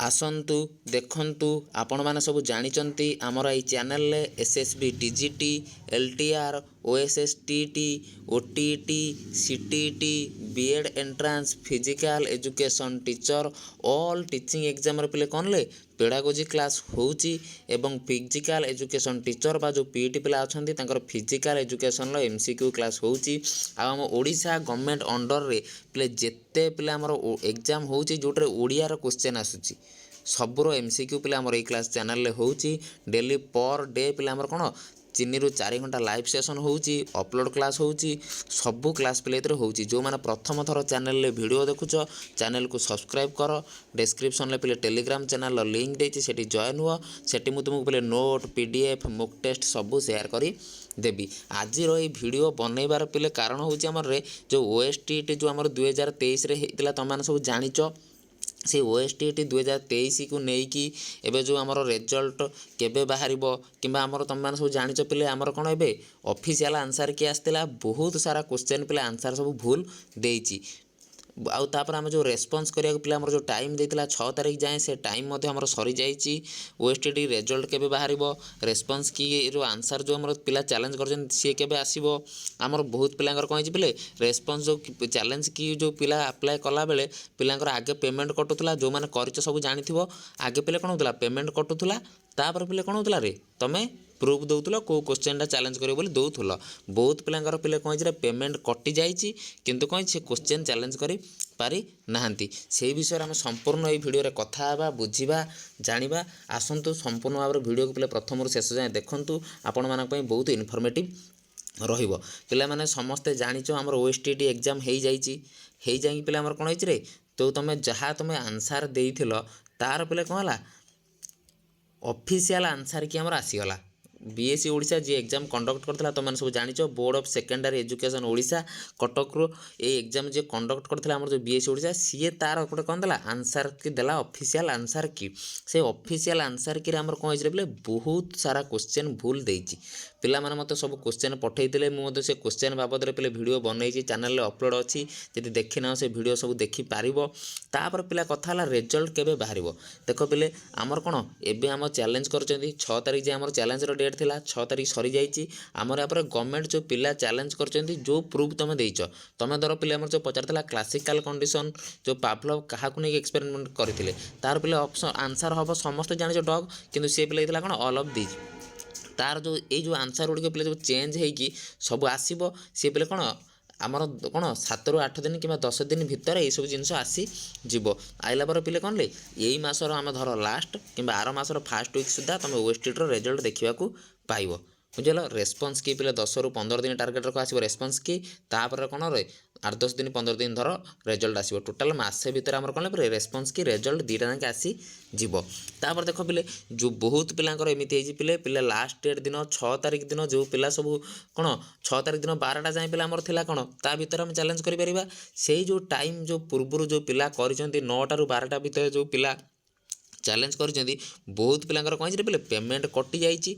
आसतु देखु आपण मैंने सब जानते आमर ये channel SSB TGT LTR OSSTT OTT CTT BEd entrance physical education teacher all teaching exam पिले कौन ले पेडागोजी क्लास होची एवं फिजिकल एजुकेशन टीचर बा जो पीटी पिला अछंती तांकर फिजिकल एजुकेशन लो एमसीक्यू क्लास होची आ हम ओडिशा गवर्नमेंट अंडर रे पिले जेते पिले हमर एग्जाम होची जोटरे ओडिया रो क्वेश्चन आसुची सबुर एमसीक्यू पिले हमर ए क्लास चैनल रे होची डेली पर डे पिले हमर कोन 3 ରୁ 4 घंटा लाइव सेशन होची अपलोड क्लास होची सबु क्लास पिले इतरे होची जो माने प्रथम थर चैनल ले वीडियो देखुचो चैनल को सब्सक्राइब करो डिस्क्रिप्शन ले पिले टेलीग्राम चैनल लो लिंक देची सेठी जॉइन हुआ सेठी मु तुमको पिले नोट पीडीएफ मॉक टेस्ट सबु शेयर करी देबी आज रो ये वीडियो बनैबार पिले कारण होची हमर रे जो ओएसटीटी जो हमर 2023 रे हेतिला त माने सब जानिचो से ओएसटीटी 2023 को नेकी एबे जो आमर रिजल्ट केबे बाहर कि आमर तुम मैंने सब जानिच पिले आमर कौन ए ऑफिशियल आंसर किए आसला बहुत सारा क्वेश्चन पिले आंसर सब भूल देइची आउ तापर आम जो रेस्पॉन्स करिया पिला हमर जो टाइम देइतला 6 तारिख जाए से टाइम मध्ये हमर सरी जाइची ओएसटीटी रिजल्ट केबे बाहरिबो रेस्पॉन्स की रो आंसर जो हमर पिला चैलेंज करजन सी केबे आसीबो हमर बहुत पिलांगर कहै पिले रेस्पॉन्स जो चैलेंज की जो पिला अप्लाई कला बेले पिलांगर आगे पेमेंट कटुतला जो माने करिच सब जानिथिबो आगे पिले कोन होतला पेमेंट कटुतला तापर पिले कोन होतला रे तमे प्रूफ दौल कौ क्वेश्चन चैलेंज कर दौल बहुत पिलांकर पिले कहीं पेमेंट कटि जाइए किंतु कहीं से क्वेश्चन चैलेंज कर पारि नाहांती से विषय में संपूर्ण ये वीडियो कथा बुझा जाना आसतु संपूर्ण भाव वीडियो को पिले प्रथम शेष जाए देखूँ आपण मान बहुत इनफॉर्मेटिव रहिबो पिला माने समस्ते जानिच हमर ओएसटीटी एग्जाम हो जाए पिला हमर कोन होइछ रे तो तुम जहाँ तुम आंसर देइथिलो तार पिले कौन है ऑफिशियल आंसर कि हमर आसीगला बीएससी ओडिशा जी एग्जाम कंडक्ट करथिला तो माने सब जानिच board of secondary education Odisha Cuttack रो ए एग्जाम जे कंडक्ट करथिला हमर जो बीएससी ओडिशा सीए तार गोटे कौन देला आंसर की देला ऑफिशियल आंसर की से ऑफिशियल आंसर की हमर कोन होइछ रे बहुत सारा क्वेश्चन भूल देइची पिला माने मते सब क्वेश्चन पठेइतिले मु मते से क्वेश्चन बाबद रे पिले वीडियो बनैची चैनल रे अपलोड अछि जदि देखि ना से वीडियो सब देखि पारिबो तापर पिला कथा हला रिजल्ट केबे बाहरिबो देखो पिले हमर कोन एबे हम चैलेंज करचंदी 6 तारिख जे हमर चैलेंज रो डेट थिला 6 तारिख सरी जाइची हमर या पर गवर्नमेंट जो पिला चैलेंज करचंदी जो प्रूफ तमे देइचो तमे धरो पिले हमर जो पचारतला क्लासिकल कंडीशन जो पावलोव काहा को नै एक्सपेरिमेंट करथिले तार पिले ऑप्शन आंसर हबो समस्त जानिचो डॉग किंतु से पिले थिला कोन ऑल ऑफ दीज तार जो ये जो आंसर गुड़िक पिले जो चेंज होगी सब आसो सी पिले कौन आमर कौन 7 ରୁ 8 दिन कि 10 दिन भितर ये सब जिनस आसी जीवो आइला पर पिले कौन ले यही मासर आम धर लास्ट कि आर मासर फास्ट वीक सुधा तुम ओएसटीटी रिजल्ट देखा पाइब बुझल रेस्पॉन्स की पिले 10 ରୁ 15 दिन टार्गेट रख आसो रेस्पॉन्स की तापर कौन रे 8-10 दिन 15 दिन धर रिजल्ट आसो टोटाल मसे भितर आम कौन रेस्पॉन्स की रिजल्ट दुईटा जाके आसी जीव तापर देख पिले जो बहुत पिलांकर एमती पिले पिले लास्ट डेट दिन 6 तारिख दिन जो पिला सब कौन 6 तारिख दिन 12टा जाए पिला आमर थिला कौन ता भीतर हम चैलेंज करिपरिबा से जो टाइम जो पूर्व जो पिला करिसेंती 9टा ରୁ 12टा भीतर जो पिला चैलेंज करिसेंती बहुत पिलांकर कहीं पिले पेमेंट कटि जाइए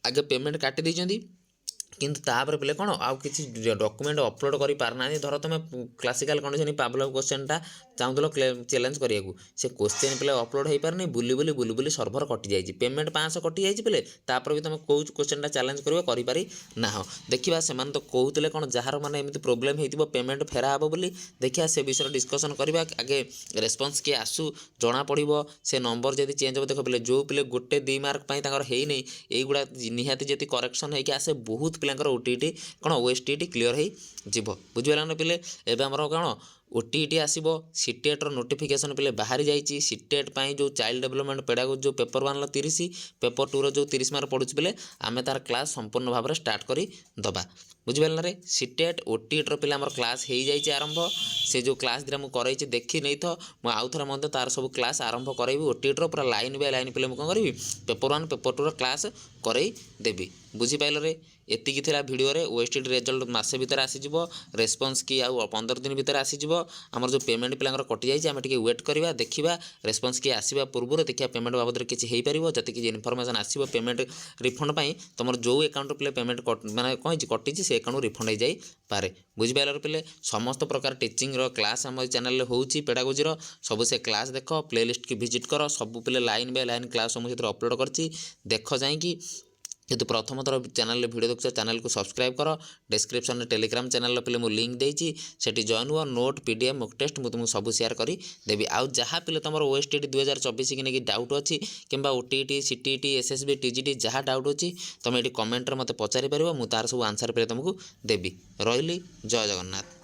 आगे पेमेंट काटी देइछंती किंतु तापर पिले कौन आउ किसी डॉक्यूमेंट अपलोड कर पारना धर तुम क्लासिकल कंडीशन पावलोव क्वेश्चनटा चाहूल चैलेंज करिया से क्वेश्चन पिले अपलोड हो पारनी बुली बुली सर्भर कटि जाइए पेमेंट 500 कटि जाइए पिले तापर भी तुम कौ क्वेश्चनटा चैलेंज करि ना देखा से तो कहते कौन जार मैंने एमती प्रोब्लेम हो पेमेंट फेरा हे बोली देखिए से विषय डिस्कसन करवा आगे रेस्पॉन्स किए आसू जना पड़ो से नंबर जब चेंज हो देख पिले जो पिले 1-2 मार्क है नहीं युवा निहाती जी करेक्शन होगी आसे बहुत पिलांकर ओटीटी कौन ओएसटीटी क्लियर हो जीव बुझिपारा पिले एवं आमर कौन ओटीटी आसो सीटेट नोटिफिकेशन पिले बाहरी जाइए सीटेट पाई जो चाइल्ड डेवलपमेंट पेडागोजी जो पेपर 1 30 पेपर 2 जो 30 मार्क पड़ुछ पिले आमे तार क्लास संपूर्ण भाव में स्टार्ट कर दबा बुझिपारा रे सीटेट ओटीटी पिले आमर क्लास हो जाइए आरंभ से जो क्लास दिरा मुझे देखी नहीं तो मुझे आउ थोड़ा मध्य तार सब क्लास आरंभ करी ओटीटी पूरा लाइन बाय लाइन पिले मुझे कौन करी पेपर 1 पेपर 2 क्लास करई देवी बुझिपाइल रे एतिकी थिला वीडियो रे ओएसटीटी रिजल्ट मासे भीतर आसीजिवो रेस्पॉन्स की आउ 15 दिन भीतर आसीजिवो ଆମର ଯେଉଁ ପେମେଣ୍ଟ ପିଲାଙ୍କର କଟିଯାଇଛି ଆମେ ଟିକେ ୱେଟ୍ କରିବା ଦେଖିବା ରେସ୍ପନ୍ସ କିଏ ଆସିବା ପୂର୍ବରୁ ଦେଖିବା ପେମେଣ୍ଟ ବାବଦରେ କିଛି ହେଇପାରିବ ଯଦି କିଛି ଇନଫର୍ମେସନ୍ ଆସିବ ପେମେଣ୍ଟ ରିଫଣ୍ଡ ପାଇଁ ତୁମର ଯେଉଁ ଆକାଉଣ୍ଟ ପିଲେ ପେମେଣ୍ଟ ମାନେ କ'ଣ ହେଇଛି କଟିଛି ସେ ଆକାଉଣ୍ଟ ରିଫଣ୍ଡ ହେଇଯାଇପାରେ। ବୁଝିପାରିଲ ପିଲେ ସମସ୍ତ ପ୍ରକାର ଟିଚିଂର କ୍ଲାସ୍ ଆମ ଚ୍ୟାନେଲରେ ହେଉଛି ପେଡାଗୋଜିର ସବୁ ସେ କ୍ଲାସ୍ ଦେଖ ପ୍ଲେଲିଷ୍ଟକି ଭିଜିଟ୍ କର ସବୁ ପିଲେ ଲାଇନ୍ ବାଇ ଲାଇନ୍ କ୍ଲାସ୍ ମୁଁ ସେଥିରେ ଅପଲୋଡ଼ କରିଛି ଦେଖ ଯାଇକି। ଯଦି ପ୍ରଥମ ଥର ଚ୍ୟାନେଲରେ ଭିଡ଼ିଓ ଦେଖୁଛ ଚ୍ୟାନେଲକୁ ସବସ୍କ୍ରାଇବ୍ କର ଡେସ୍କ୍ରିପ୍ସନରେ ଟେଲିଗ୍ରାମ ଚ୍ୟାନେଲର ପିଲେ ମୁଁ ଲିଙ୍କ୍ ଦେଇଛି ସେଠି ଜଏନ୍ ହୁଅ ନୋଟ୍ PDF ମକ୍ ଟେଷ୍ଟ ମୁଁ ତୁମକୁ ସବୁ ସେୟାର କରିଦେବି। ଆଉ ଯାହା ପିଲେ ତୁମର OSTT 2024 କି ନେଇକି ଡାଉଟ୍ ଅଛି କିମ୍ବା OTT CTT SSB TGT ଯାହା ଡାଉଟ୍ ଅଛି ତୁମେ ଏଠି କମେଣ୍ଟରେ ମୋତେ ପଚାରିପାରିବ ମୁଁ ତାର ସବୁ ଆନ୍ସର ପିଲେ ତୁମକୁ ଦେବି। ରହିଲି ଜୟ ଜଗନ୍ନାଥ।